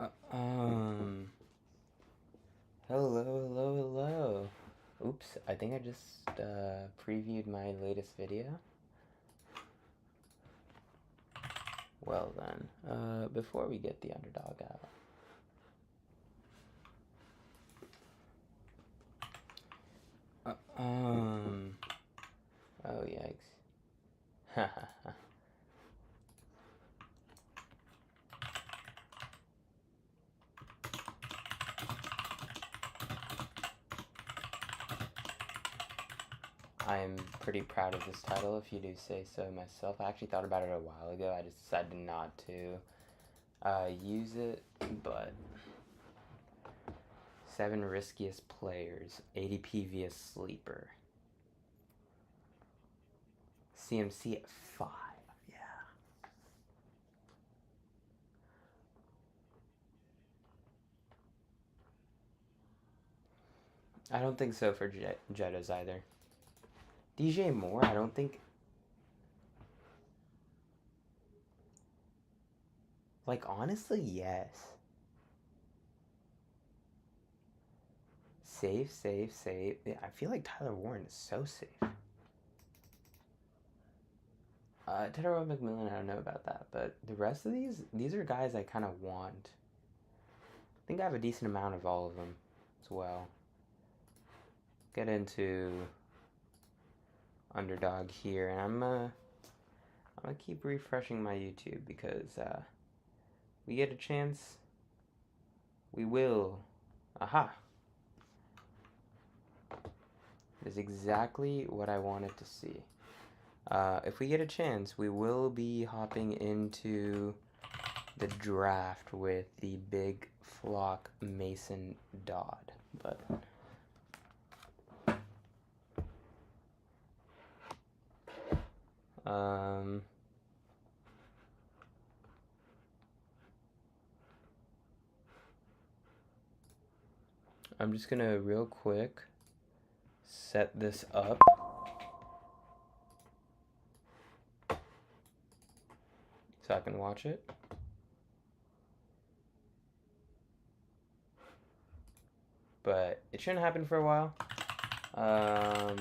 Uh, um, hello. Oops, I think I just previewed my latest video. Well then, before we get the underdog out. Oh yikes. I'm pretty proud of this title, if you do say so myself. I actually thought about it a while ago. I just decided not to use it, but 7 riskiest players, ADP via sleeper. CMC at 5, yeah. I don't think so for Jettas either. DJ Moore, I don't think. Like, honestly, yes. Safe. Yeah, I feel like Tyler Warren is so safe. Tedero McMillan, I don't know about that, but the rest of these are guys I kind of want. I think I have a decent amount of all of them as well. Get into underdog here, and I'm gonna keep refreshing my YouTube because we get a chance, we will. Aha! Is exactly what I wanted to see. If we get a chance, we will be hopping into the draft with the big flock Mason Dodd, but I'm just gonna real quick set this up. So I can watch it. But it shouldn't happen for a while. I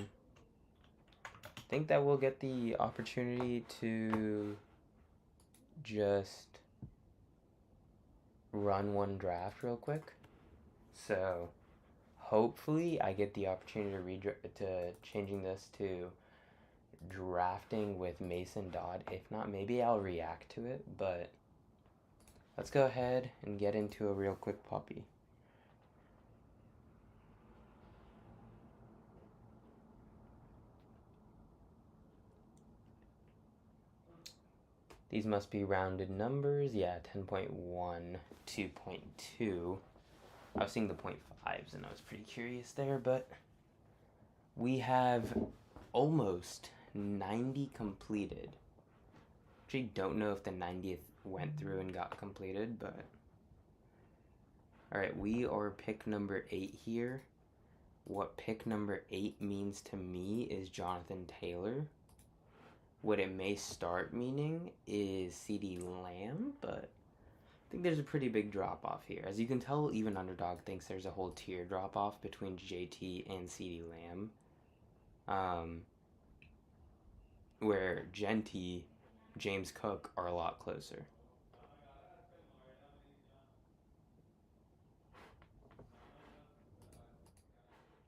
think that we'll get the opportunity to just run one draft real quick. So hopefully I get the opportunity to changing this to drafting with Mason Dodd. If not, maybe I'll react to it, but let's go ahead and get into a real quick puppy. These must be rounded numbers. Yeah, 10.1, 2.2. I was seeing the 0.5s and I was pretty curious there, but we have almost 90 completed. Actually, don't know if the 90th went through and got completed, but all right, we are pick number 8 here. What pick number 8 means to me is Jonathan Taylor. What it may start meaning is CeeDee Lamb, but I think there's a pretty big drop off here. As you can tell, even Underdog thinks there's a whole tier drop off between JT and CeeDee Lamb. Where Genty, James Cook are a lot closer.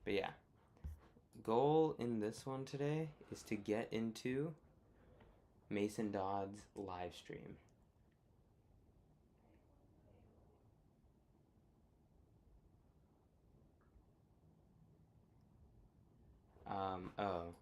But yeah, goal in this one today is to get into Mason Dodd's live stream. Oh.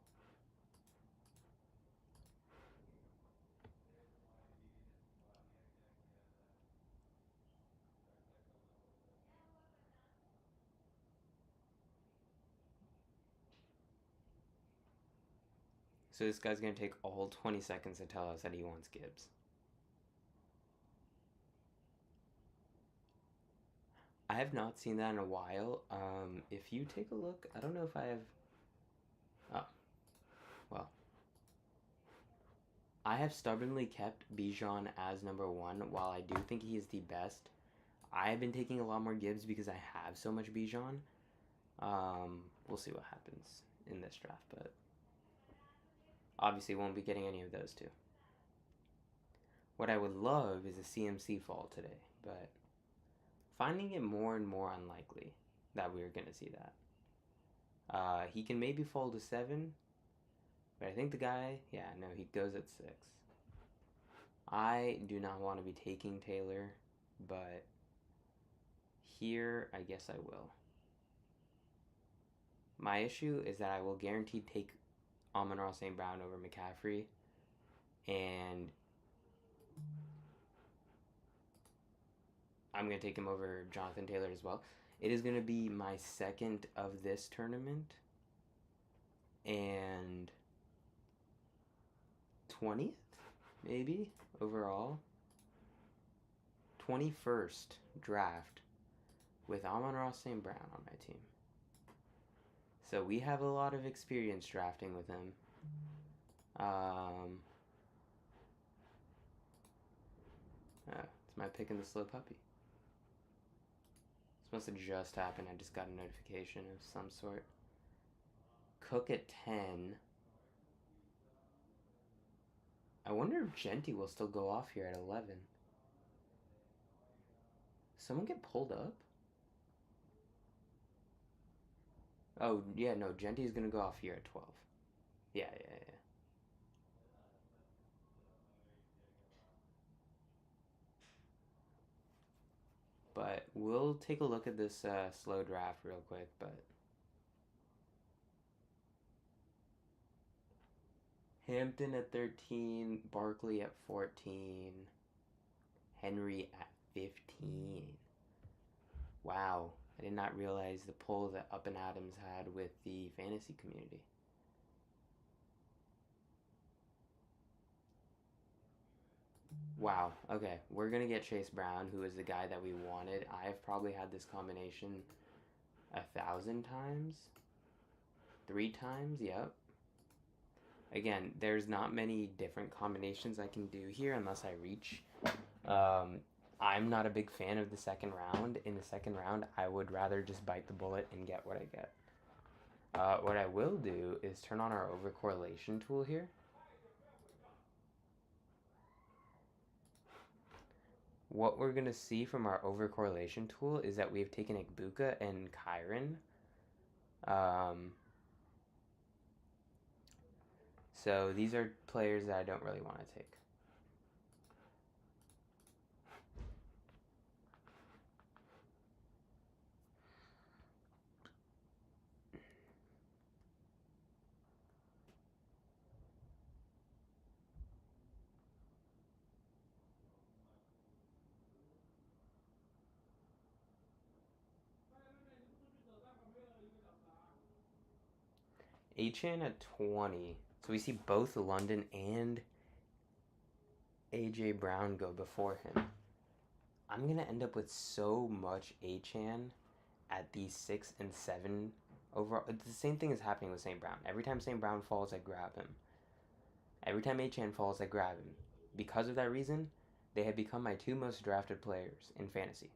So this guy's gonna take all 20 seconds to tell us that he wants Gibbs. I have not seen that in a while. If you take a look, I don't know if I have. Oh, well. I have stubbornly kept Bijan as number 1. While I do think he is the best, I've been taking a lot more Gibbs because I have so much Bijan. We'll see what happens in this draft, but obviously won't be getting any of those two. What I would love is a CMC fall today, but finding it more and more unlikely that we're going to see that. He can maybe fall to 7, but I think the guy, yeah, no, he goes at 6. I do not want to be taking Taylor, but here, I guess I will. My issue is that I will guaranteed take Amon-Ra St. Brown over McCaffrey, and I'm going to take him over Jonathan Taylor as well. It is going to be my second of this tournament, and 20th, maybe, overall. 21st draft with Amon-Ra St. Brown on my team. So we have a lot of experience drafting with him. It's my pick in the slow puppy. This must have just happened. I just got a notification of some sort. Cook at 10. I wonder if Genty will still go off here at 11. Someone get pulled up? Oh, yeah, no, Genty's going to go off here at 12. Yeah. But we'll take a look at this slow draft real quick, but Hampton at 13, Barkley at 14, Henry at 15. Wow, I did not realize the pull that Up and Adams had with the fantasy community. Wow, okay, we're going to get Chase Brown, who is the guy that we wanted. I've probably had this combination 1,000 times. 3 times, yep. Again, there's not many different combinations I can do here unless I reach. I'm not a big fan of the second round. In the second round, I would rather just bite the bullet and get what I get. What I will do is turn on our overcorrelation tool here. What we're going to see from our overcorrelation tool is that we've taken Egbuka and Kyren. So these are players that I don't really want to take. Achane at 20. So we see both London and A.J. Brown go before him. I'm going to end up with so much Achane at these 6 and 7 overall. The same thing is happening with St. Brown. Every time St. Brown falls, I grab him. Every time Achane falls, I grab him. Because of that reason, they have become my 2 most drafted players in fantasy.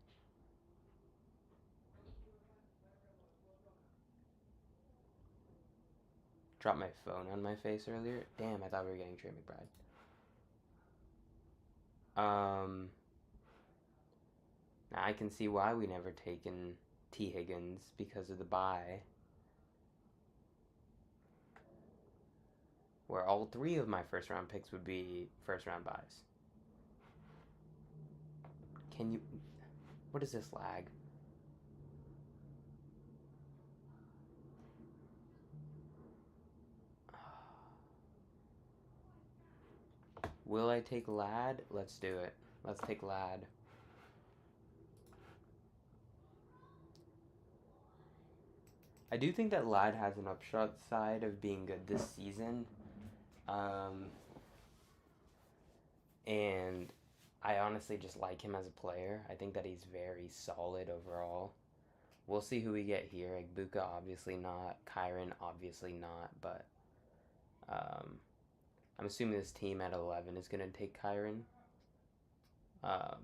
Dropped my phone on my face earlier. Damn, I thought we were getting Trey McBride. Now I can see why we never taken T. Higgins because of the bye. Where all 3 of my first round picks would be first round buys. Can you... What is this lag? Will I take Lad? Let's do it. Let's take Lad. I do think that Lad has an upshot side of being good this season. And I honestly just like him as a player. I think that he's very solid overall. We'll see who we get here. Egbuka, obviously not. Kyren, obviously not. But I'm assuming this team at 11 is going to take Kyren.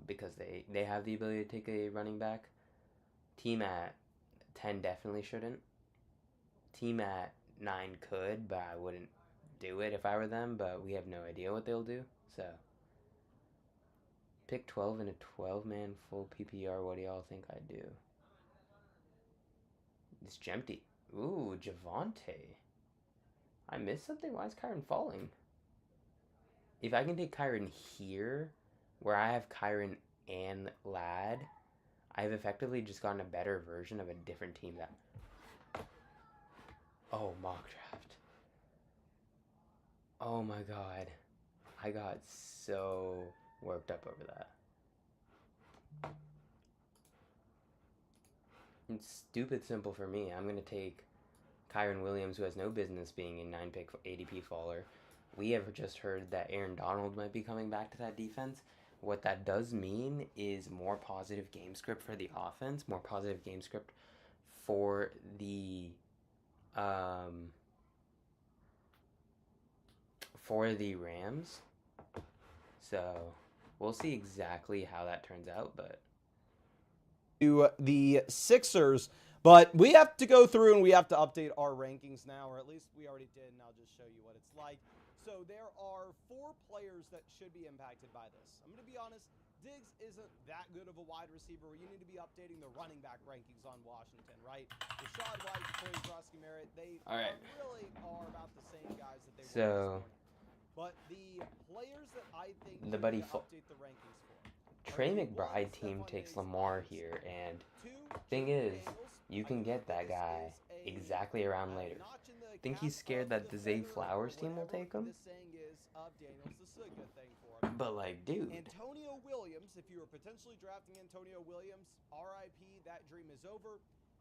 because they have the ability to take a running back. Team at 10 definitely shouldn't. Team at 9 could, but I wouldn't do it if I were them, but we have no idea what they'll do. So, pick 12 in a 12-man full PPR. What do y'all think I'd do? It's Jempty. Ooh, Javonte. I missed something? Why is Kyron falling? If I can take Kyron here, where I have Kyron and Lad, I've effectively just gotten a better version of a different team that... Oh, mock draft. Oh my god. I got so worked up over that. It's stupid simple for me. I'm going to take Kyron Williams, who has no business being a 9-pick ADP faller. We have just heard that Aaron Donald might be coming back to that defense. What that does mean is more positive game script for the offense, more positive game script for the Rams. So we'll see exactly how that turns out, but to the Sixers. But we have to go through and we have to update our rankings now, or at least we already did, and I'll just show you what it's like. So there are 4 players that should be impacted by this. I'm going to be honest, Diggs isn't that good of a wide receiver where you need to be updating the running back rankings on Washington, right? Rashad White, Corey Merritt, they really are about the same guys that they were this morning. But the players that I think the buddy update the rankings for. Trey McBride team takes Lamar here, and thing is, you can get that guy exactly around later. Think he's scared that the Zay Flowers team will take him? But like, dude. Antonio Williams, if you were potentially drafting Antonio Williams, RIP, that dream is over.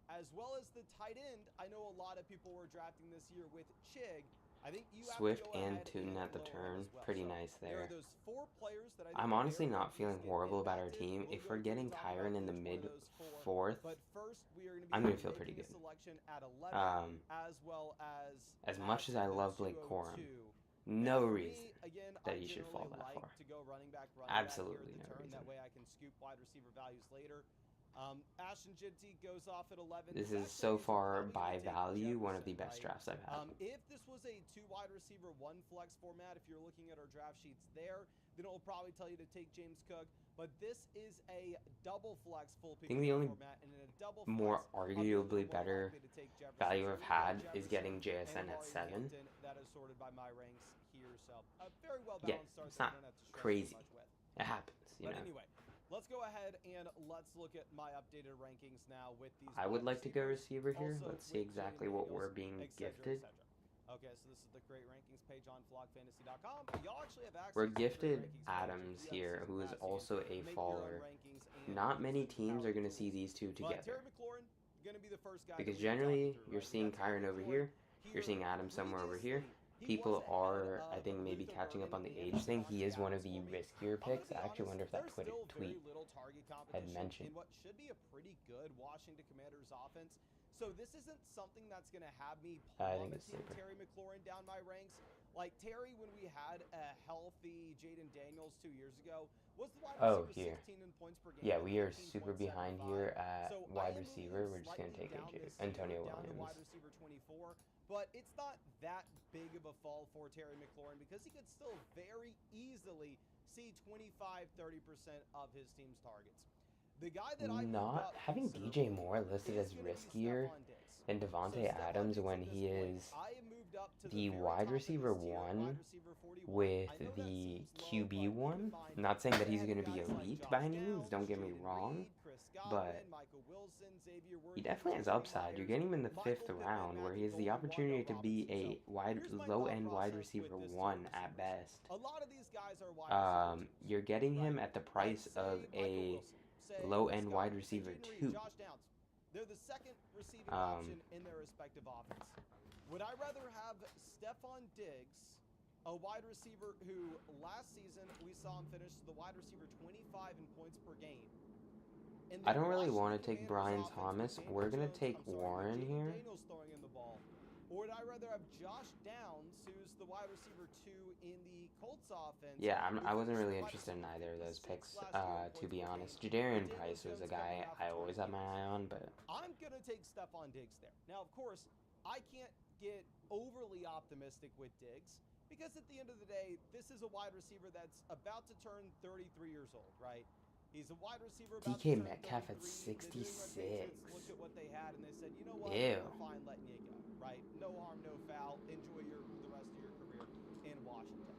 As well as the tight end, I know a lot of people were drafting this year with Chig. I think you Swift and Tootin at the turn, pretty nice there. I'm honestly not feeling horrible about our team. If we're getting Kyron in the mid-4th, I'm going to feel pretty good. As much as I love Blake Corum, no reason that he should fall that far. Absolutely no reason. That way I can scoop wide receiver values later. Ashton Jinty goes off at 11. This is so far by value one of the best drafts I've had. If this was a 2 wide receiver 1 flex format, if you're looking at our draft sheets there, then it will probably tell you to take James Cook. But this is a double flex full PPR format, and in a double flex, more arguably better value I've had is getting JSN at 7. That is sorted by my ranks here, so a very well Yeah, balanced it's not crazy. It happens, you know. Anyway, let's go ahead and let's look at my updated rankings now with these. I would like to go receiver here. Let's see exactly what we're being gifted. Okay, so this is the great rankings page on flogfantasy.com. Y'all actually have access. We're gifted Adams here, who is also a faller. Not many teams are going to see these two together. Because generally, you're seeing Kyron over here, you're seeing Adams somewhere over here. People are, I think, maybe catching up on the age thing. He is one of the riskier picks. I actually wonder if that tweet had mentioned. What should be a pretty good Washington Commanders offense. So this isn't something that's going to have me plummeting Terry McLaurin down my ranks. Like Terry, when we had a healthy Jaden Daniels 2 years ago, was the wide receiver 16 in points per game. Yeah, we are super behind here at wide receiver. We're just going to take Antonio Williams. Wide receiver 24, but it's not that big of a fall for Terry McLaurin because he could still very easily see 25-30% of his team's targets. The guy that not having DJ Moore listed as riskier than Devontae Adams when he is the wide receiver 1 with the QB 1. I'm not saying that he's going to be elite by any means, don't get me wrong, but he definitely has upside. You're getting him in the 5th round where he has the opportunity to be a low-end wide receiver 1 at best. You're getting him at the price of a low-end wide receiver 2. They're the second receiving option in their respective offense. Would I rather have Stephon Diggs, a wide receiver who last season we saw him finish the wide receiver 25 in points per game? I don't really want to take Brian Thomas. We're going to take Warren here. Or would I rather have Josh Downs, who's the wide receiver 2 in the Colts offense. Yeah, we I wasn't finished really wide interested in receiver either of those 26 picks, last year in to points be per honest. game. Jadarian Daniel Price was a Jones coming guy off I 3 always had my years. eye on, but I'm going to take Stephon Diggs there. Now, of course, I can't get overly optimistic with Diggs because at the end of the day, this is a wide receiver that's about to turn 33 years old, right? He's a wide receiver about to DK turn Metcalf 33. at The New England 66. Patriots looked at what they had and they said, you know what, Ew. we're fine letting you go, right? No harm, no foul. Enjoy the rest of your career in Washington.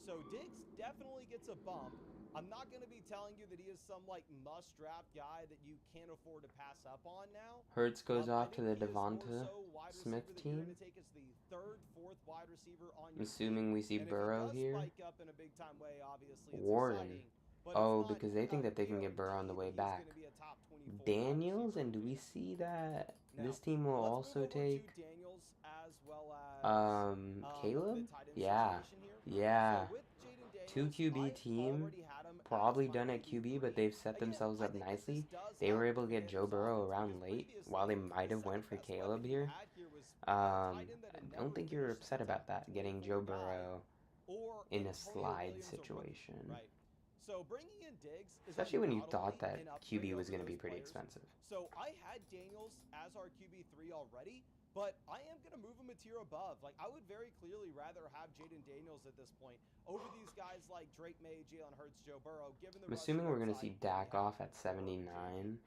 So Diggs definitely gets a bump. I'm not going to be telling you that he is some like must-draft guy that you can't afford to pass up on now. Hurts goes I off to think the he is more Devonta so wide Smith receiver that you're team. going to take as the third, fourth wide receiver on I'm your assuming team. we see And Burrow if he does here. spike up in a big-time way, obviously it's Warren. exciting. But Oh, it's not because they think a that they can get Burrow on the way guarantee that he's back. going to be a top 24 Daniels, wide and do we receiver. see that Now, this team will let's also move over take to Daniels as well as Caleb? the tight end Yeah. situation here. Yeah. So with Jaden Daniels, 2 QB I team, already had him probably as my done at QB, but they've set Again, themselves I up think that this nicely. does They were help able to the get Joe Commanders' Burrow offense around because late, previously, while they might the have went for second-best Caleb weapon you here. had here was a tight end that I had don't never think you're finished upset as a about top that, getting 24 Joe guy, Burrow or in a Antonio slide Williams, a rookie, situation. right? So bringing in Diggs is Especially when you not thought only that an upgrade QB was over going to be those pretty players. expensive. So I had Daniels as our QB3 already, but I am going to move him a tier above. Like, I would very clearly rather have Jaden Daniels at this point over these guys like Drake May, Jalen Hurts, Joe Burrow, given the I'm assuming rushing we're going to see upside that we Dak have off at for 79.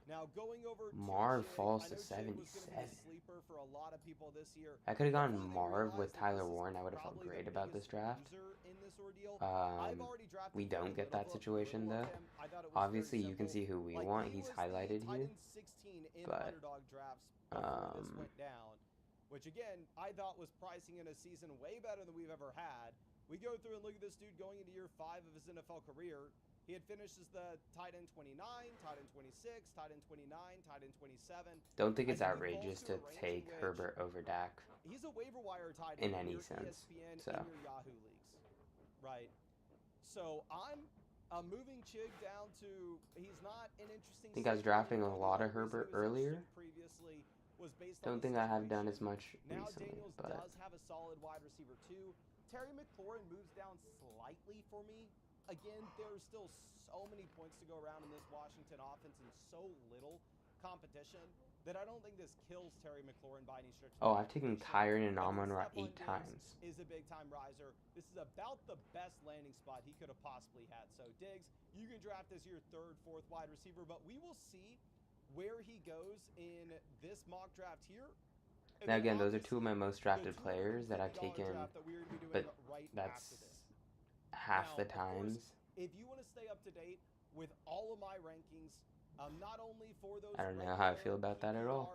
Now going over to Marv Chig, falls I to know Chig was going to be 77. a sleeper for a lot of people this year. I could have gone Before they Marv with realized that Tyler this is Warren. I would have felt probably the great about this biggest draft. loser in this ordeal, I've already drafted We don't very get little that situation of though. him. I thought it was Obviously, very you can simple. see who we Like, want. he He's was the highlighted tight here. end 16 in But, underdog drafts before this went down, which again I thought was pricing in a season way better than we've ever had. We go through and look at this dude going into year 5 of his NFL career. He had finished as the tight end 29, tight end 26, tight end 29, tight end 27. Don't think it's I think he outrageous falls to a range take in which Herbert over Dak. he's a waiver wire tight In end any your sense, ESPN so. in your Yahoo leagues, right? So I'm moving Chig down to he's not an interesting. I think I was drafting a lot of Obviously, Herbert his ownership earlier. Previously was based on Don't the think I have done situation. as much Now recently, Daniels but does have a solid wide receiver too. Terry McLaurin moves down slightly for me. Again, there's still so many points to go around in this Washington offense and so little competition that I don't think this kills Terry McLaurin by any stretch. oh, I've taken Kyron and I think Amon-Ra Stephon 8 Diggs times. is a big-time riser. This is about the best landing spot he could have possibly had. So Diggs, you can draft as your third, fourth wide receiver, but we will see where he goes in this mock draft here. And Now then again, those are two of my obviously, most drafted players that I've $250 taken, draft that we're gonna be doing but right after that's this. half Now, the of course, times. if you want to stay up to date with all of my rankings, not only for those I don't know how I feel about that at all.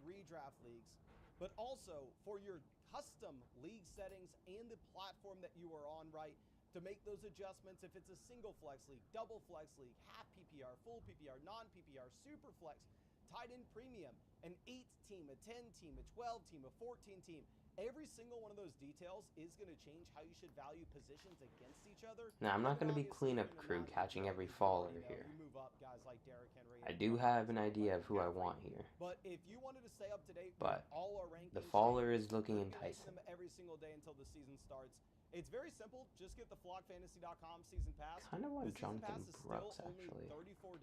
redraft leagues, but also for your custom league settings and the platform that you are on, right? To make those adjustments, if it's a single flex league, double flex league, half PPR, full PPR, non-PPR, super flex, tight end premium, an 8-team, a 10-team, a 12-team, a 14-team. Every single one of those details is going to change how you should value positions against each other. Now, I'm not And going to be obviously, cleanup in a crew non-PPR catching every league, you fall already over know here. you move up guys like Derrick Henry. I and do Mark have an Andrews, idea of who I McCaffrey. want here, But if you wanted to stay up to date with but all our rankings, the faller changes, is looking we're gonna be making enticing. them every single day until the season starts. It's very simple. Just get the flockfantasy.com season pass. Kind of want The season Jonathan pass is Brooks, still only actually. $34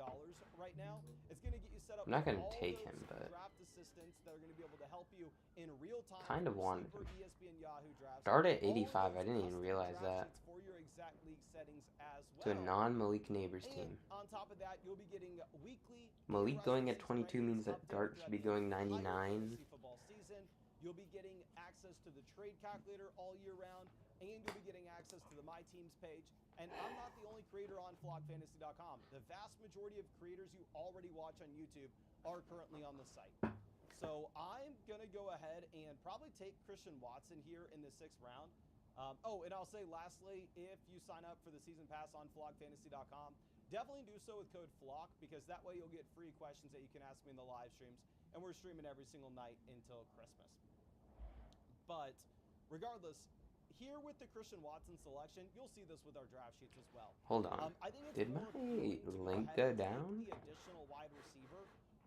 right now. It's going to get you set up I'm not with gonna all take those him, but draft assistants that are going to be able to help you in real time. Kind of for wanted sleeper him. ESPN Yahoo drafts. Start at All of 85. I those didn't even custom realize draft that. sheets for your exact league settings as well. To a non-Malik Neighbors team. And on top of that, you'll be getting weekly Malik going at season 22 rankings means that updated Dart should be throughout going the entire 99. fantasy football season. You'll be getting access to the trade calculator all year round, and you'll be getting access to the My Teams page. And I'm not the only creator on flockfantasy.com. The vast majority of creators you already watch on YouTube are currently on the site. So I'm going to go ahead and probably take Christian Watson here in the 6th round. And I'll say lastly, if you sign up for the season pass on flockfantasy.com, definitely do so with code FLOCK, because that way you'll get free questions that you can ask me in the live streams. And we're streaming every single night until Christmas. But regardless, here with the Christian Watson selection, you'll see this with our draft sheets as well. Hold on. I think it's Did more my appealing to link ahead go and take down? the additional wide receiver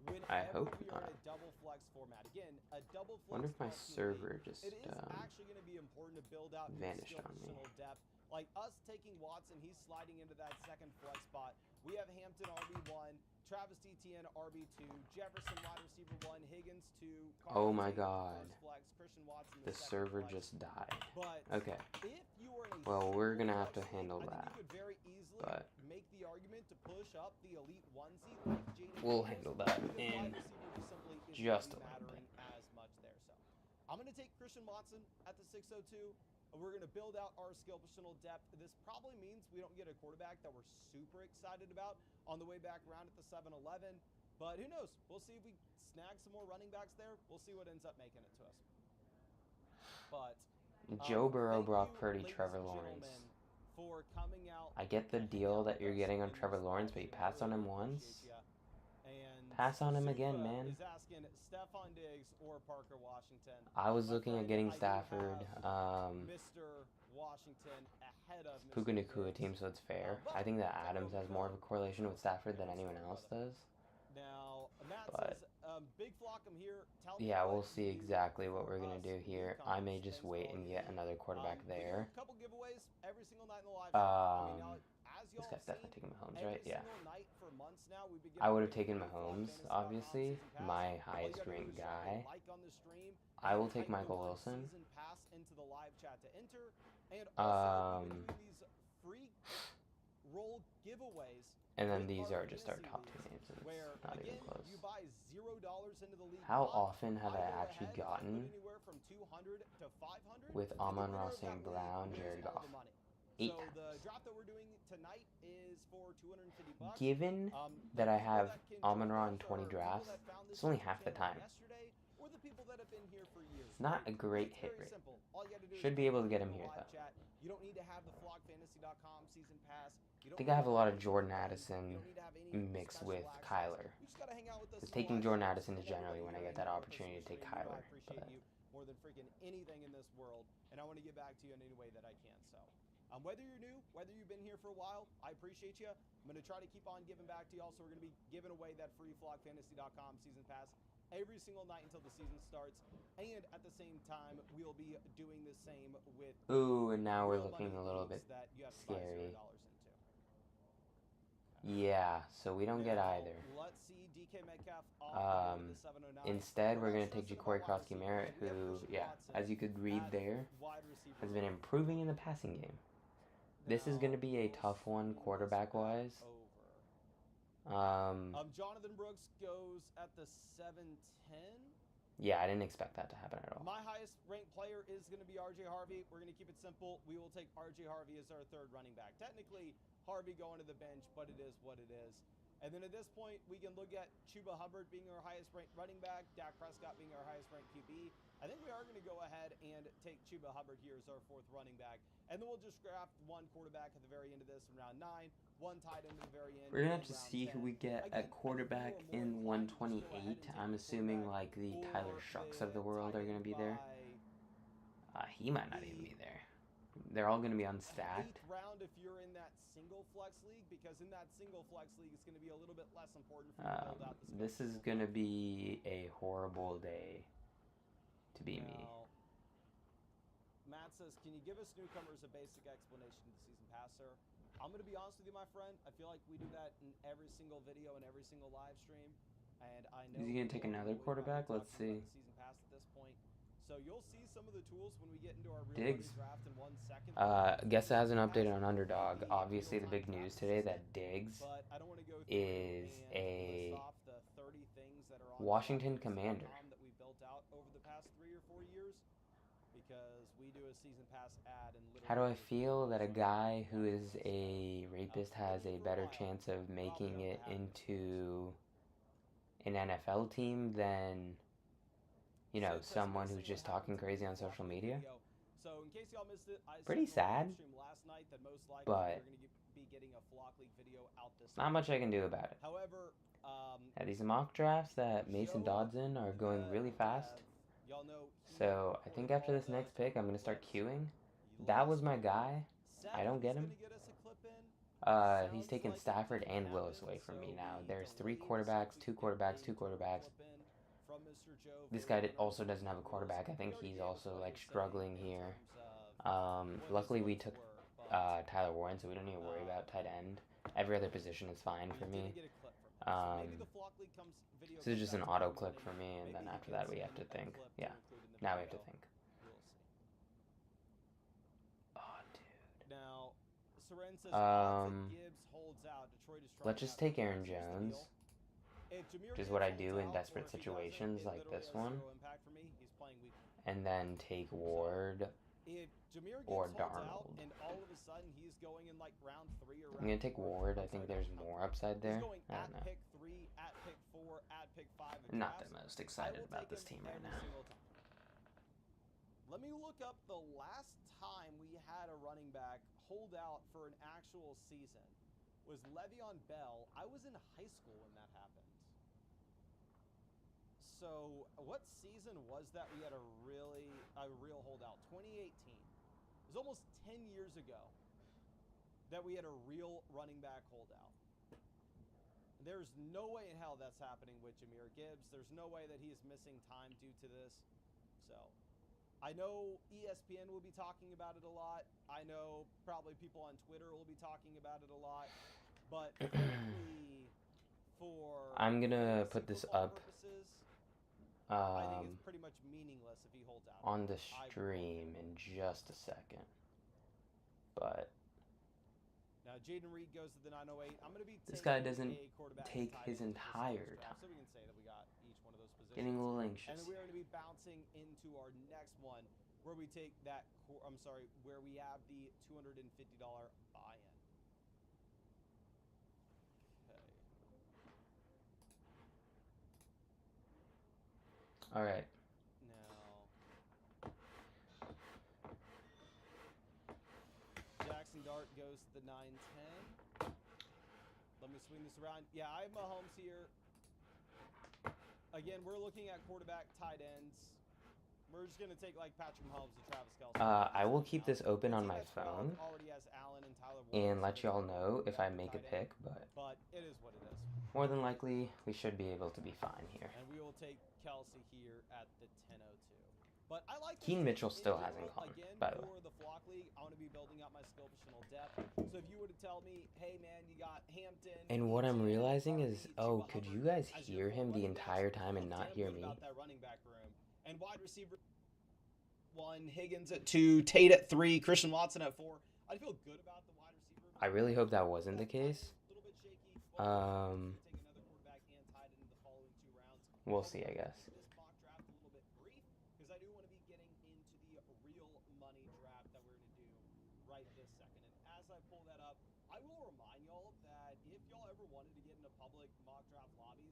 whenever I hope we are in not. a double flex format. Again, a double flex. Wonder if my format, server just it is actually going to be important to build out vanished your on me. positional depth Like us taking Watson, he's sliding into that second flex spot. We have Hampton RB1, Travis Etienne RB2, Jefferson wide receiver 1, Higgins 2. Oh my God. First flex, Christian Watson The second server flex. just died. But Okay. if you were in a Well, we're single gonna have to flex handle league, I that. think you could very easily But make the argument to push up the elite onesie like JD we'll Daniels, handle that because in wide receiver just simply isn't just really a little bit. mattering as much there. So I'm going to take Christian Watson at the 602. We're going to build out our skill positional depth. This probably means we don't get a quarterback that we're super excited about on the way back around at the 7-11. But who knows? We'll see if we snag some more running backs there. We'll see what ends up making it to us. But Joe Burrow, thank Brock you, Purdy, ladies Trevor and Lawrence. gentlemen, for coming out. I get the to hang deal out that with you're us getting on in Trevor this Lawrence, live but you stream. I passed on really him once. appreciate ya. And Pass on him again, Sufa man. is asking Stephon Diggs or Parker Washington. I was My looking at friend, getting I do Stafford. have Mr. Washington ahead of Mr. Puka Nacua Diggs. team, so it's fair. But I think that check Adams over has more of a code. correlation with Stafford than anyone else does. Now, Matt But says, Big Flock, I'm here. Tell yeah, me we'll what see you exactly what for we're gonna us do here. I may just newcomers. wait Thanks for and all get you. another quarterback We do there. a couple giveaways every single night in the live stream. I mean, now, as y'all This guy's have definitely seen, taking Mahomes, every right? Yeah. single night for months now, we've been I would giving have away taken free Mahomes, FlockFantasy.com obviously, season pass. my All you highest gotta do ranked is drop a guy. like on the stream I will and take type the Michael word Wilson. season pass into the live chat to enter. And also, we've been doing these free roll giveaways. And then with these our are just our fantasy top two leagues, names, and where it's not again even close. you buy $0 into the league. How pot. often have I go actually ahead, gotten put anywhere from 200 to 500, with and the Amon winner Ross of that St. league Brown, wins Jared all the Goff? money. 8 So times. the drop that we're doing tonight is for $250. Given The that I people have that can Amon join Ra us in 20 are drafts, people that found this it's only YouTube half the channel time. yesterday, or the people that have been here for years. It's not right? a great It's hit very rate. simple. All you gotta do Should is be able to enter get in him the here, live though. chat. You don't need to have the FlockFantasy.com season pass. You I don't think need I have to a lot have of any Jordan friends. You Addison don't need to have any mixed special with access. Kyler. You just gotta hang out with us. Because in the taking live Jordan streams. Addison is And generally everybody when I here get that hanging out with us opportunity in to the take stream, you know I Kyler. appreciate But you more than freaking anything in this world, and I want to get back to you in any way that I can. So, whether you're new, whether you've been here for a while, I appreciate you. I'm going to try to keep on giving back to you. Also, we're going to be giving away that free FlockFantasy.com season pass every single night until the season starts. And at the same time, we'll be doing the same with ooh, and now we're real looking money a little leagues bit that you have to buy scary. $0 into. Yeah, so we don't get Now, either. let's see DK Metcalf off the board with the 709. Instead, we're not going to take stressing Ja'Cory about wide Krosky receiver. Merritt, We have who, Christian yeah, Watson as you could read at there, wide receiver has been 1. improving in the passing game. This is going to be a Now, tough we'll one swing this quarterback-wise. back over. Jonathan Brooks goes at the 710. Yeah, I didn't expect that to happen at all. My highest ranked player is going to be RJ Harvey. We're going to keep it simple. We will take RJ Harvey as our third running back. Technically, Harvey going to the bench, but it is what it is. And then at this point, we can look at Chuba Hubbard being our highest ranked running back, Dak Prescott being our highest ranked QB. I think we are going to go ahead and take Chuba Hubbard here as our fourth running back. And then we'll just draft one quarterback at the very end of this in round 9, one tight end at the very end. We're going to in have to round see 10. who we get Again, at quarterback I think you are in more inclined to just go ahead 128. and take I'm the assuming quarterback like the Tyler or Shucks the of the world tight are going to end be there. by He might not even be there. They're all going to be unstacked. 8th round if you're in that single flex league, because in that single flex league it's going to be a little bit less important for you to build out the skill This is pool. going to be a horrible day to be me. Now, Matt says, can you give us newcomers a basic explanation of the season pass, sir? I'm going to be honest with you, my friend. I feel like we do that in every single video and every single live stream. And I know Is he going to take another quarterback? Let's see. the season pass at this point. So you'll see some of the tools when we get into our real Diggs. draft in 1 second. Guess it has an update on Underdog. Obviously, the big news today that Diggs But I don't want to go through is and a list off the 30 things that are on Washington FlockFantasy.com Commander. that we built out over the past 3 or 4 years, because we do a season pass ad and literally How do I every feel that a single guy who week. is a rapist has a better chance of making it into an NFL team than, you know, someone who's just talking crazy on social media? So in case y'all missed it, I Pretty said in the live sad, stream last night that most likely but we're going to be getting a Flock League video out this not month. much I can do about it. However, Yeah, these mock drafts that Mason Dodson are going really fast. y'all know So I think after this next pick, I'm going to start queuing. That was my guy. I don't get him. He's taking Stafford and Willis away from me now. There's 3 quarterbacks, 2 quarterbacks, 2 quarterbacks. This guy also doesn't have a quarterback. I think he's also like struggling here. Luckily we took Tyler Warren, so we don't need to worry about tight end. Every other position is fine for me. So it's just an auto click for me, and then after that we have to think. Yeah, now we have to think. Oh, dude. Now, Seren says Gibbs holds out. Detroit is let's just take Aaron Jones, which is what I do in desperate situations like this one, and then take Ward or Darnold. And all of a sudden he's going in like round 3 or round I'm gonna take Ward. I think there's more upside there. I don't know. Pick 3, at pick 4, at pick 5. I'm not the most excited about this team right now. Let me look up the last time we had a running back hold out for an actual season. Was Le'Veon Bell. I was in high school when that happened. So what season was that we had a real holdout? 2018. It was almost 10 years ago that we had a real running back holdout. There's no way in hell that's happening with Jahmyr Gibbs. There's no way that he is missing time due to this. So I know ESPN will be talking about it a lot. I know probably people on Twitter will be talking about it a lot. But for I'm gonna put this up purposes, I think it's pretty much meaningless if he holds out. On the stream in just a second. But now Jaden Reed goes to the 908. I'm going to be this guy doesn't take his entire time. So we can say that we got each one of those positions. Getting a little anxious. And we're going to be bouncing into our next one where we take that where we have the $250 buy-in. All right. Now, Jackson Dart goes to the 910. Let me swing this around. Yeah, I have Mahomes here. Again, we're looking at quarterback, tight ends. We're just going to take like Patrick Mahomes and Travis Kelce. I will keep this open on my phone and let y'all know if I make a pick, but it is what it is. More than likely, we should be able to be fine here. And we will take Kelce here at the 10:02. But I like Keen Mitchell still hasn't gone, by the way. For the Flock League, I want to be building up my skill positional depth. So if you were to tell me, hey man, you got Hampton. And what I'm realizing is, oh, could you guys hear him the entire time and not hear me? That running back room. And wide receiver 1, Higgins at 2, Tate at 3, Christian Watson at 4. I feel good about the wide receiver. I really hope that wasn't the case. We'll see, I guess. This mock draft a little bit brief because I do want to be getting into the real money draft that we're going to do right this second. And as I pull that up, I will remind y'all that if y'all ever wanted to get into public mock draft lobbies,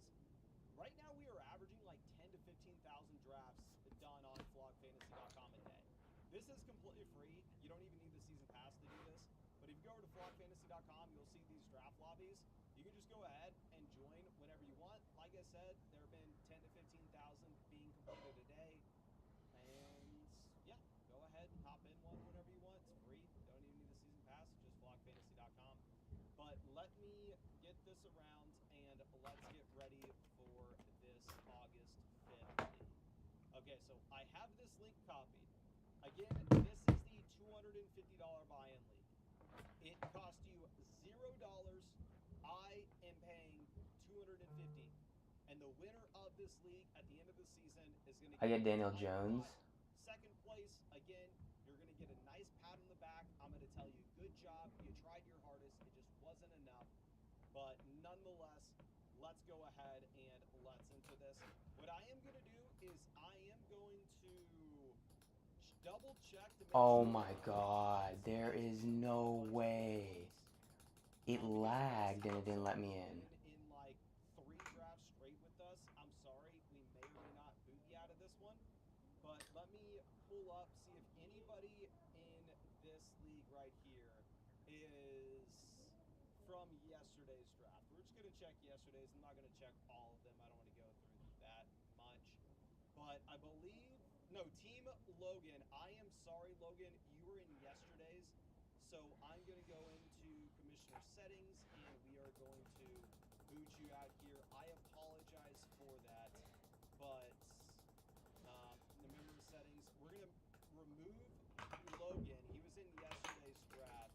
right now we are averaging like 10 to 15,000 drafts done on flockfantasy.com a day. This is completely free. You don't even need the season pass to do this. But if you go over to flockfantasy.com, you'll see these draft lobbies. You can just go ahead and join whenever you want. Like I said, there have been 10 to 15,000 being completed a day. And yeah, go ahead and hop in one whenever you want. It's free. Don't even need the season pass. Just flockfantasy.com. But let me get this around and let's get ready for this August 15th. Okay, so I have this link copied. Again, this is the $250 buy-in league. It cost you $0. I am paying $250. And the winner of this league at the end of the season is going to I get Daniel Jones. Second place, again, you're going to get a nice pat on the back. I'm going to tell you, good job. You tried your hardest. It just wasn't enough. But nonetheless, let's go ahead and let's into this. What I am going to do is I am going to double check to make Oh my god, there is no way. It lagged and it didn't let me in. In like 3 drafts straight with us. I'm sorry, we may or may not boot you out of this one. But let me pull up, see if anybody in this league right here is from yesterday's draft. We're just going to check yesterday's. I'm not going to check all of them. I don't want to go through that much. But I believe, no, Team Logan. I am sorry, Logan, you were in yesterday's. So I'm going to go into commissioner settings and we are going to boot you out here. I apologize for that, but the member settings, we're going to remove Logan. He was in yesterday's draft.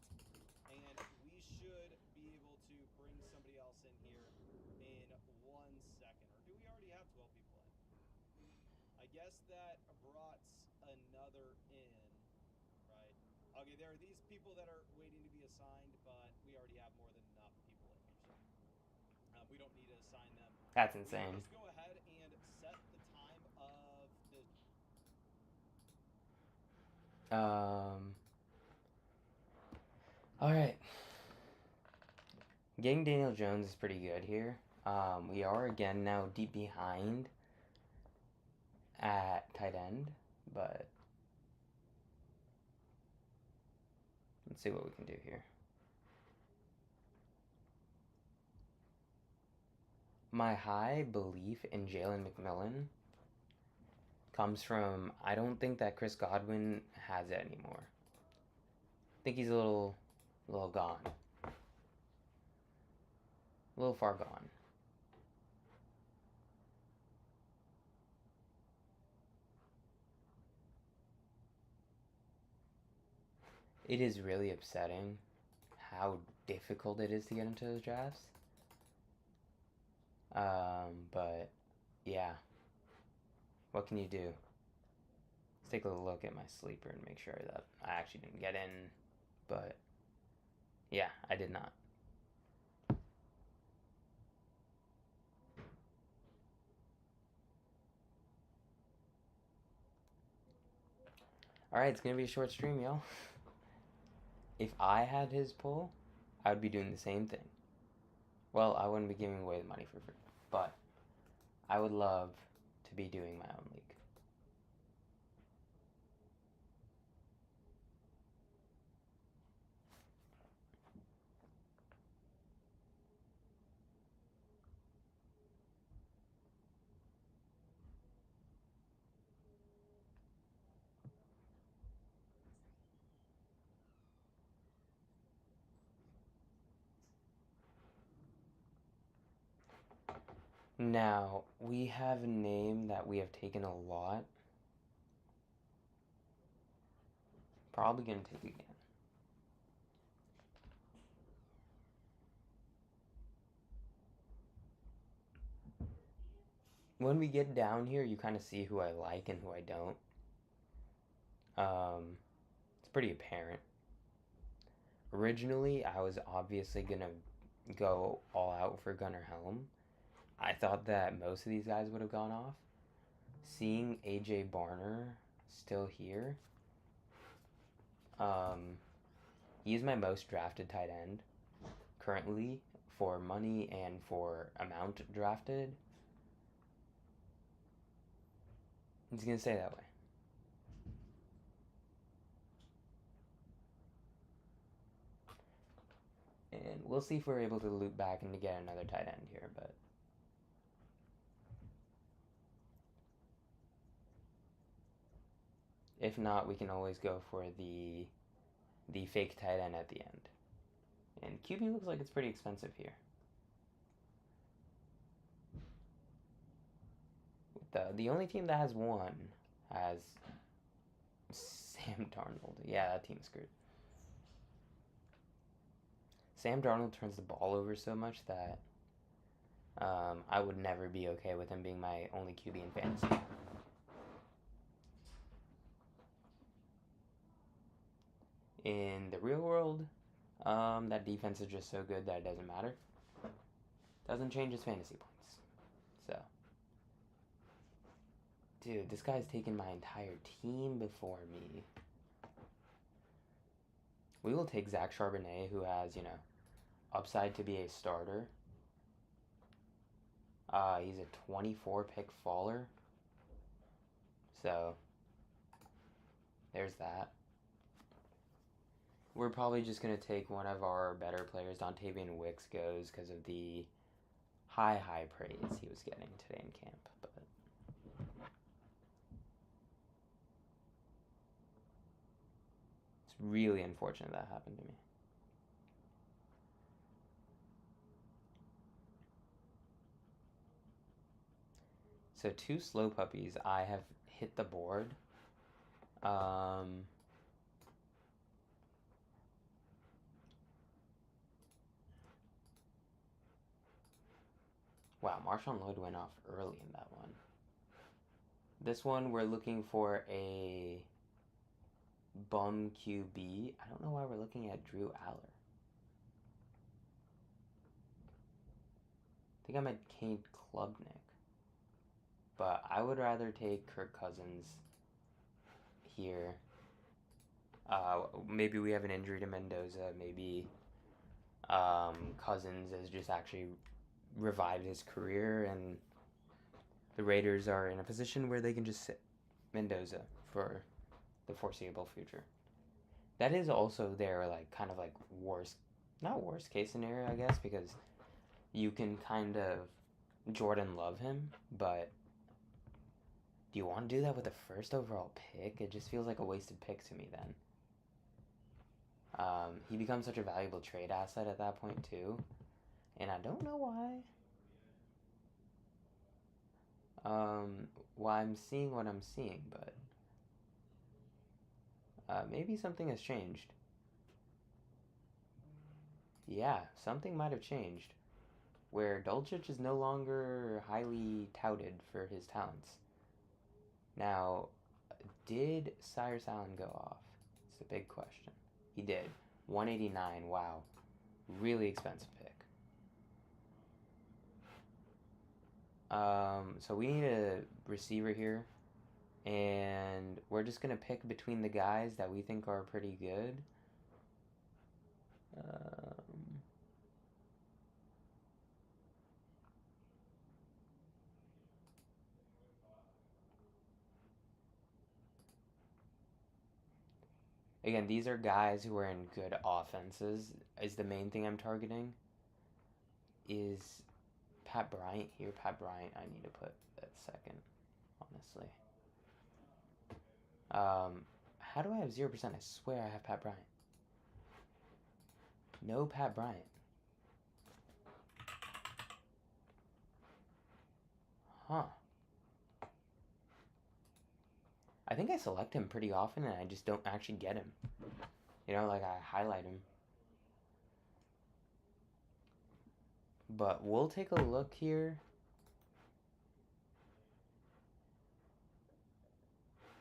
guess that brought another in, right? Okay, there are these people that are waiting to be assigned, but we already have more than enough people in here, so we don't need to assign them. That's We insane. just go ahead and set the time of the. All right. Getting Daniel Jones is pretty good here. We are again now deep behind at tight end, but let's see what we can do here. My high belief in Jalen McMillan comes from I don't think that Chris Godwin has it anymore. I think he's a little gone. A little far gone. It is really upsetting how difficult it is to get into those drafts. But yeah, what can you do? Let's take a look at my sleeper and make sure that I actually didn't get in. But yeah, I did not. Alright, it's gonna be a short stream, y'all. If I had his pull, I would be doing the same thing. Well, I wouldn't be giving away the money for free, but I would love to be doing my own league. Now, we have a name that we have taken a lot. Probably gonna take again. When we get down here, you kind of see who I like and who I don't. It's pretty apparent. Originally, I was obviously gonna go all out for Gunnar Helm. I thought that most of these guys would have gone off. Seeing AJ Barner still here, he is my most drafted tight end currently for money and for amount drafted. It's gonna stay that way. And we'll see if we're able to loop back and to get another tight end here, but if not, we can always go for the fake tight end at the end. And QB looks like it's pretty expensive here. The only team that has one has Sam Darnold. Yeah, that team's screwed. Sam Darnold turns the ball over so much that I would never be okay with him being my only QB in fantasy. In the real world, that defense is just so good that it doesn't matter. Doesn't change his fantasy points. So, dude, this guy's taken my entire team before me. We will take Zach Charbonnet, who has, upside to be a starter. He's a 24 pick faller. So, there's that. We're probably just going to take one of our better players. Dontavian Wicks goes because of the high praise he was getting today in camp. But it's really unfortunate that happened to me. So 2 slow puppies. I have hit the board. Wow, Marshawn Lloyd went off early in that one. This one, we're looking for a bum QB. I don't know why we're looking at Drew Aller. I think I'm at Cade Klubnik. But I would rather take Kirk Cousins here. Maybe we have an injury to Mendoza. Maybe Cousins has just actually revived his career, and the Raiders are in a position where they can just sit Mendoza for the foreseeable future. That is also their kind of not worst case scenario, I guess, because you can kind of Jordan Love him, but do you want to do that with the first overall pick? It just feels like a wasted pick to me then. He becomes such a valuable trade asset at that point too, and I don't know why I'm seeing what I'm seeing, but maybe something has changed. Yeah, something might have changed, where Dulcich is no longer highly touted for his talents. Now, did Cyrus Allen go off? It's a big question. He did. 189, wow. Really expensive pick. So we need a receiver here, and we're just going to pick between the guys that we think are pretty good. Again, these are guys who are in good offenses, is the main thing I'm targeting. Is Pat Bryant here? Pat Bryant, I need to put at second, honestly. How do I have 0%? I swear I have Pat Bryant. No Pat Bryant. Huh. I think I select him pretty often and I just don't actually get him. You know, like I highlight him. But we'll take a look here.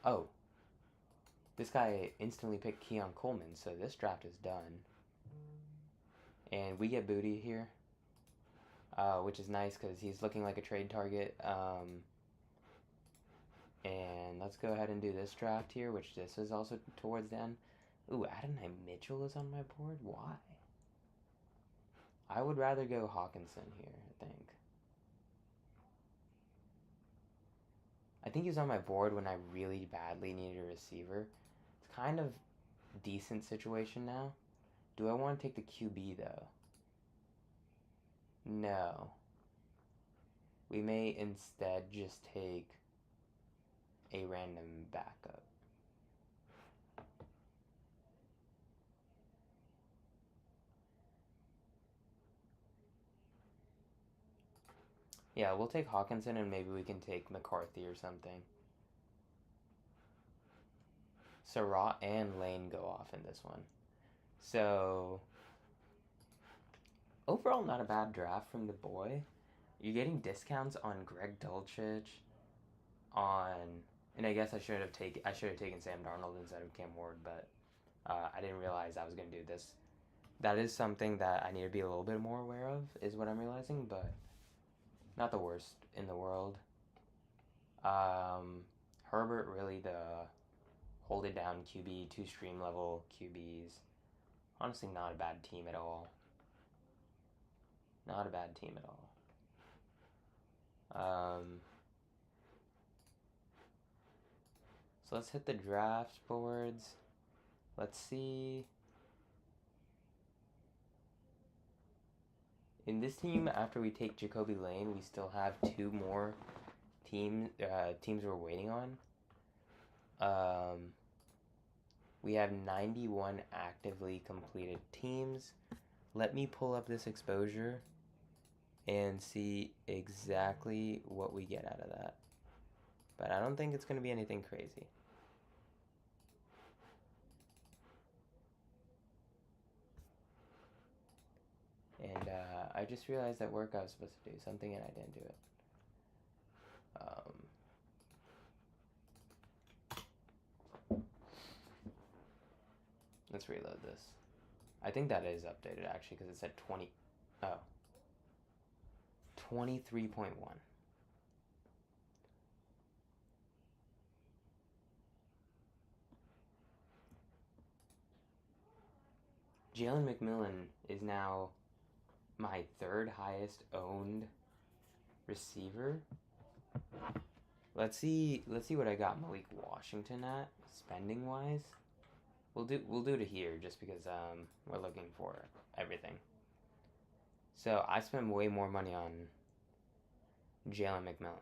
Oh. This guy instantly picked Keon Coleman, so this draft is done. And we get Booty here. Which is nice because he's looking like a trade target. And let's go ahead and do this draft here, which this is also towards the end. Ooh, Adonai Mitchell is on my board? Why? I would rather go Hawkinson here, I think. I think he's on my board when I really badly needed a receiver. It's kind of decent situation now. Do I want to take the QB, though? No. We may instead just take a random backup. Yeah, we'll take Hawkinson and maybe we can take McCarthy or something. Surratt and Lane go off in this one. So, overall not a bad draft from the boy. You're getting discounts on Greg Dulcich, and I guess I should have taken Sam Darnold instead of Cam Ward, but I didn't realize I was going to do this. That is something that I need to be a little bit more aware of, is what I'm realizing, but not the worst in the world. Herbert, really the hold it down QB, 2 stream level QBs. Honestly, not a bad team at all. Not a bad team at all. So let's hit the draft boards. Let's see. In this team, after we take Jacoby Lane, we still have 2 more teams we're waiting on. We have 91 actively completed teams. Let me pull up this exposure and see exactly what we get out of that. But I don't think it's going to be anything crazy. And I just realized that work I was supposed to do something and I didn't do it. Let's reload this. I think that is updated actually because it said 20. Oh. 23.1. Jalen McMillan is now my third highest owned receiver. Let's see what I got Malik Washington at spending wise. We'll do it here just because we're looking for everything. So I spent way more money on Jalen McMillan.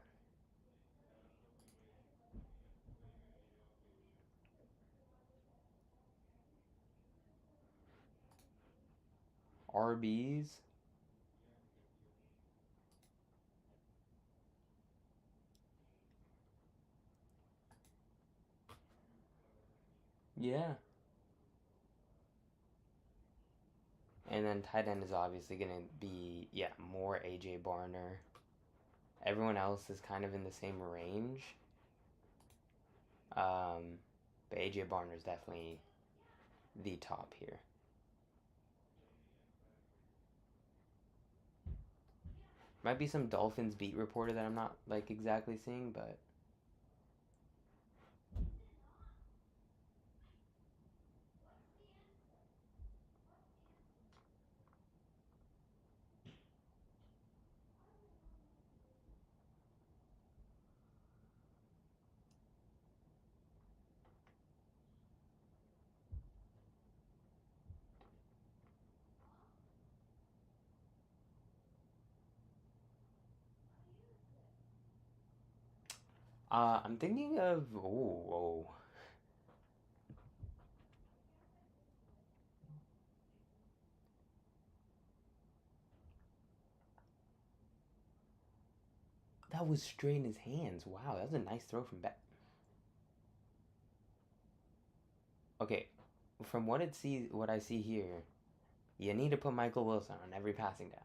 RBs. Yeah. And then tight end is obviously going to be, yeah, more AJ Barner. Everyone else is kind of in the same range. But AJ Barner is definitely the top here. Might be some Dolphins beat reporter that I'm not like exactly seeing, but I'm thinking of oh. That was straight in his hands. Wow, that was a nice throw from back. Okay, from what I see here, you need to put Michael Wilson on every passing down.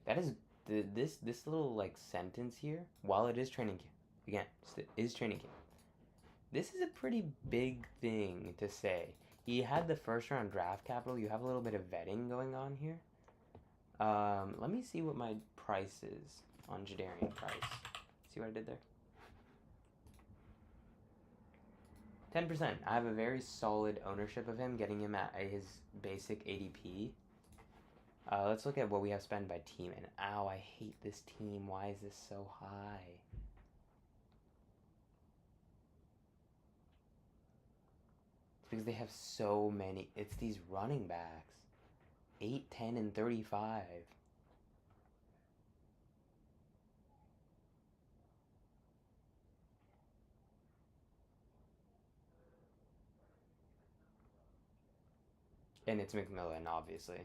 That is this little like sentence here. While it is training camp, again, is training camp. This is a pretty big thing to say. He had the first round draft capital. You have a little bit of vetting going on here. Let me see what my price is on Jadarian Price. See what I did there? 10%. I have a very solid ownership of him, getting him at his basic ADP. Let's look at what we have spent by team. And ow, I hate this team. Why is this so high? It's because they have so many. It's these running backs. 8, 10, and 35. And it's McMillan, obviously.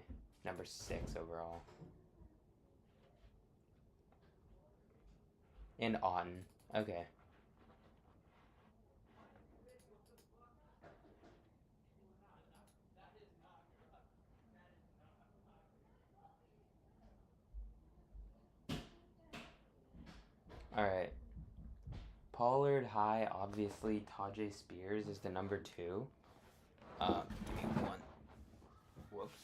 Number 6 overall. And Otten. Okay. Alright. Pollard high, obviously. Tajay Spears is the number 2. Give me one. Whoops.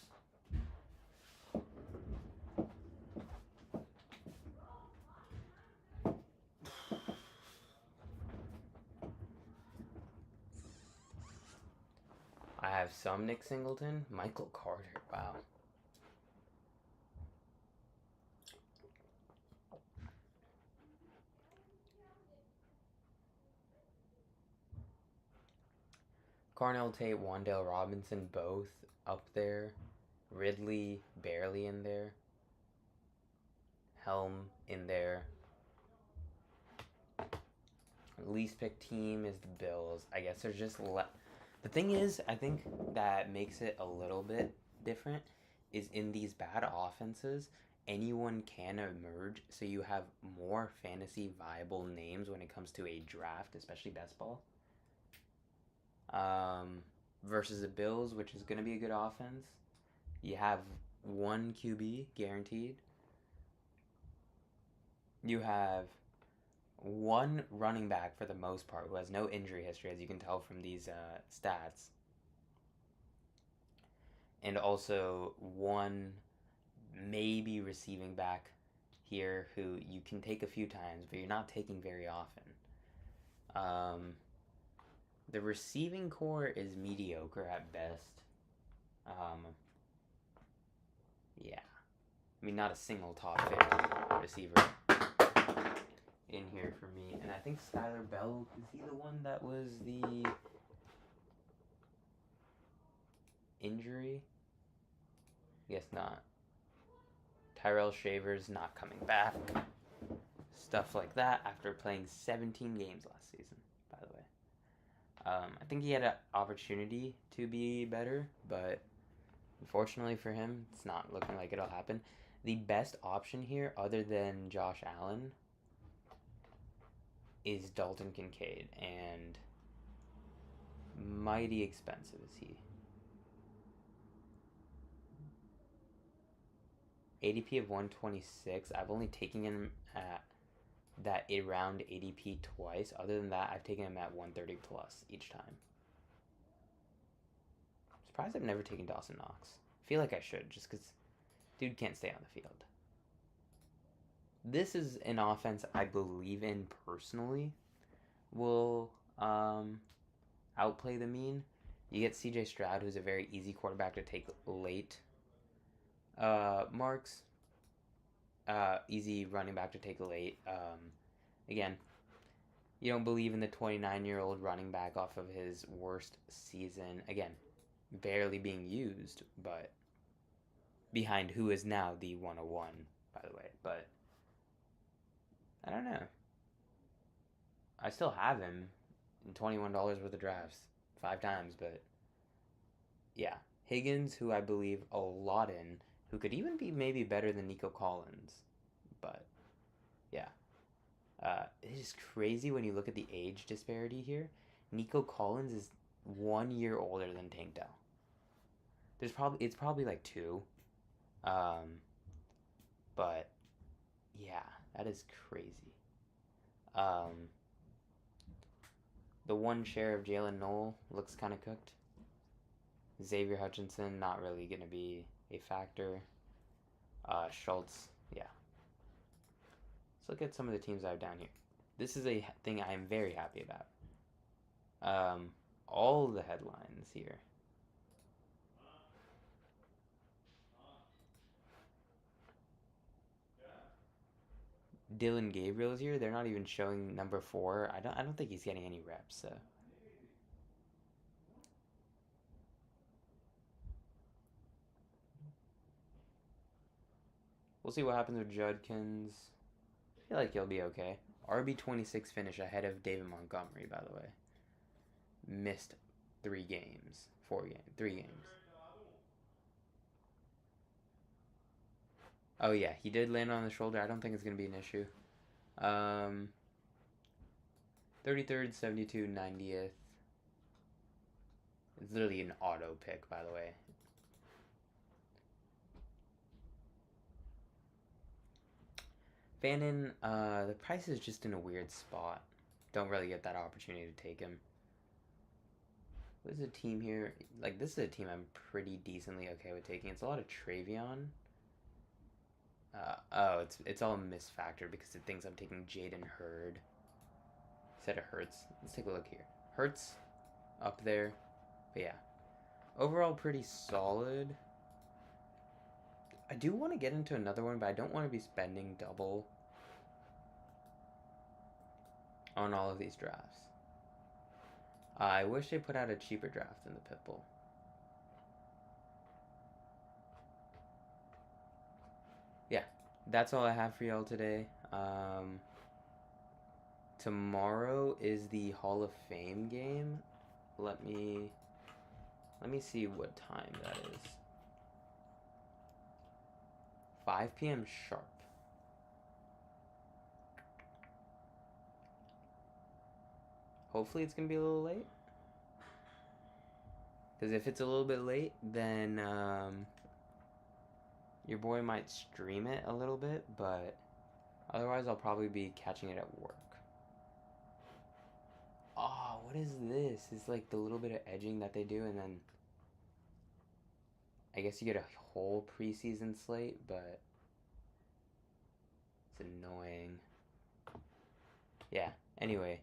I have some Nick Singleton. Michael Carter. Wow. Carnell Tate, Wan'Dale Robinson, both up there. Ridley barely in there. Helm in there. Least picked team is the Bills. I guess there's just the thing is, I think that makes it a little bit different is in these bad offenses, anyone can emerge, so you have more fantasy viable names when it comes to a draft, especially best ball. Versus the Bills, which is going to be a good offense. You have one QB guaranteed. You have one running back for the most part who has no injury history, as you can tell from these stats. And also one maybe receiving back here who you can take a few times, but you're not taking very often. The receiving core is mediocre at best. Yeah. I mean, not a single top 50 receiver in here for me. And I think Skylar Bell, is he the one that was the injury? Guess not. Tyrell Shavers not coming back. Stuff like that after playing 17 games last season, by the way. I think he had an opportunity to be better, but unfortunately for him, it's not looking like it'll happen. The best option here, other than Josh Allen, is Dalton Kincaid, and mighty expensive is he. ADP of 126. I've only taken him at that around ADP twice. Other than that, I've taken him at 130 plus each time. I'm surprised I've never taken Dawson Knox. I feel like I should, just because dude can't stay on the field. This is an offense I believe in personally will outplay the mean. You get CJ Stroud, who's a very easy quarterback to take late. Marks, easy running back to take late. Again, you don't believe in the 29-year-old running back off of his worst season. Again, barely being used, but behind who is now the 101, by the way. But I don't know. I still have him in $21 worth of drafts 5 times, but yeah. Higgins, who I believe a lot in, who could even be maybe better than Nico Collins, but yeah. It is crazy when you look at the age disparity here. Nico Collins is 1 year older than Tank Dell. It's probably like 2. But yeah, that is crazy. The one share of Jalen Noel looks kind of cooked. Xavier Hutchinson, not really going to be a factor. Schultz, yeah. Let's look at some of the teams I have down here. This is a thing I am very happy about. All the headlines here. Dylan Gabriel is here. They're not even showing number 4. I don't think he's getting any reps, so. We'll see what happens with Judkins. I feel like he'll be okay. RB26 finish ahead of David Montgomery, by the way. Missed 3 games. 3 games. Oh yeah, he did land on the shoulder. I don't think it's going to be an issue. 33rd, 72, 90th. It's literally an auto pick, by the way. Fannin, the price is just in a weird spot. Don't really get that opportunity to take him. What is the team here? Like, this is a team I'm pretty decently okay with taking. It's a lot of Travion. Oh, it's all misfactored because it thinks I'm taking Jaden Hurd instead of Hurts. Let's take a look here. Hurts up there. But yeah. Overall, pretty solid. I do want to get into another one, but I don't want to be spending double on all of these drafts. I wish they put out a cheaper draft than the Pitbull. Yeah, that's all I have for y'all today. Tomorrow is the Hall of Fame game. Let me see what time that is. 5 p.m. sharp. Hopefully it's going to be a little late. Because if it's a little bit late, then Your boy might stream it a little bit, but otherwise I'll probably be catching it at work. Oh, what is this? It's like the little bit of edging that they do, and then I guess you get a whole preseason slate, but it's annoying. Yeah, anyway.